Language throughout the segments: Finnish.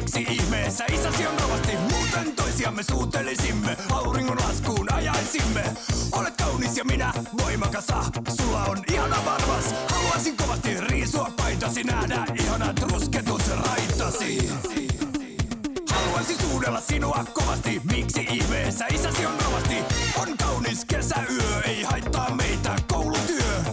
miksi ihmeessä isäsi on rovasti? Muuten toisiamme suutelisimme, auringon laskuun ajaisimme. Olet kaunis ja minä voimakas, sulla on ihana varvas. Haluaisin kovasti riisua paitasi, nähdä ihanat rusketusraitasi. Haluaisin suudella sinua kovasti, miksi ihmeessä isäsi on rovasti? On kaunis kesäyö, ei haittaa meitä koulutyö.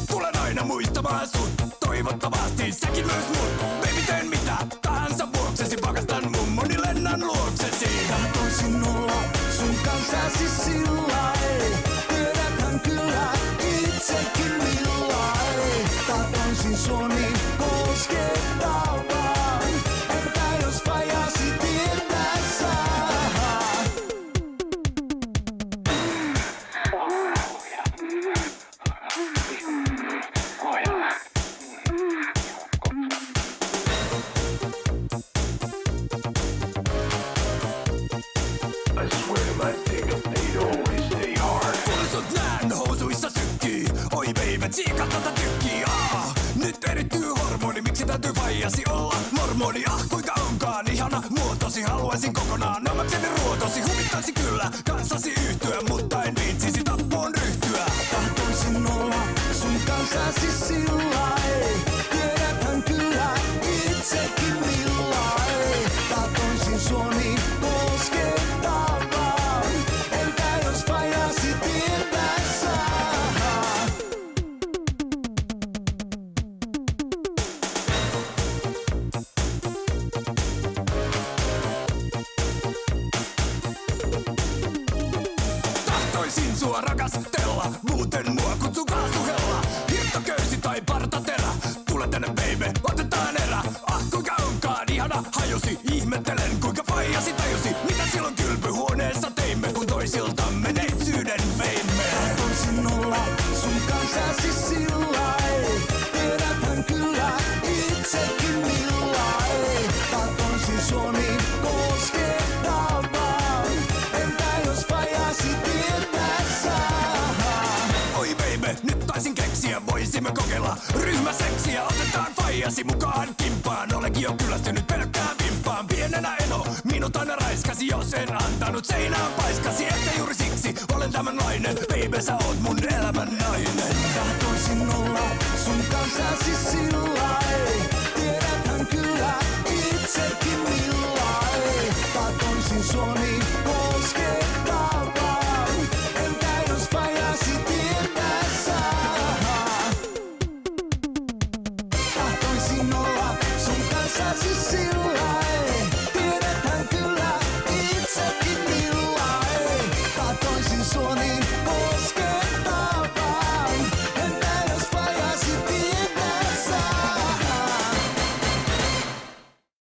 Tulen aina muistamaan sut, toivottavasti säkin myös mut. Baby, teen mitä tahansa vuoksesi, pakastan mummoni, lennän luoksesi. Tahtoisin olla sun kanssasi sillai, tiedäthän kyllä itsekin millai. Tahtoisin sua niin koskettaa vaan, entä jos vajasi tietää saa? I swear to my dick, they'd always stay hard. Kun sut nään housuissa sykkii, oi baby, tsiika tätä tykkii. Nyt erittyy hormoni, miksi täytyy vaijasi olla mormoni? Kuinka onkaan ihana muotosi, haluaisin kokonaan omakseni ruotosi. Huvittaisi kyllä kanssasi yhtyä, mutta en viitsisi tappoon ryhtyä. Tahtoisin olla sun kanssasi sillai, tiedäthän kyllä itsekin millai. Tahtoisin sua niin koskettaa vaan, entä jos vajasi tietää saa? Tahtoisin sua rakastella, muuten mua kutsu kaasuhella. Hirttoköysi tai partaterä, tule tänne baby, otetaan erä. Kuinka onkaan ihana hajusi, ihmettelen kuinka faijasi tajusi. Mitä silloin kylpyhuoneessa teimme, kun toisiltamme neitsyyden veimme. Tahtoisin olla sun kanssasi sillai, tiedäthän kyllä itsekin millai. Tahtoisin sua niin koskettaa vaan, entä jos vajasi tietää saa? Oi baby, nyt taisin keksiä, voisimme kokeilla ryhmäseksiä. Otetaan faijasi mukaan kimppaan, olenkin jo kyllästynyt pelkkään vimppaan. Pienenä eno, minut aina raiskasi, jos en antanut seinään paiskasi. Ehkä juuri siksi olen tämänlainen, baby, sä oot mun elämän nainen. Tahtoisin olla sun kanssasi sillai, tiedäthän kyllä itsekin millai. Tahtoisin sua niin koskettaa vaan, entä jos vajasi tietää saa? Tahtoisin olla sun kanssasi sillai.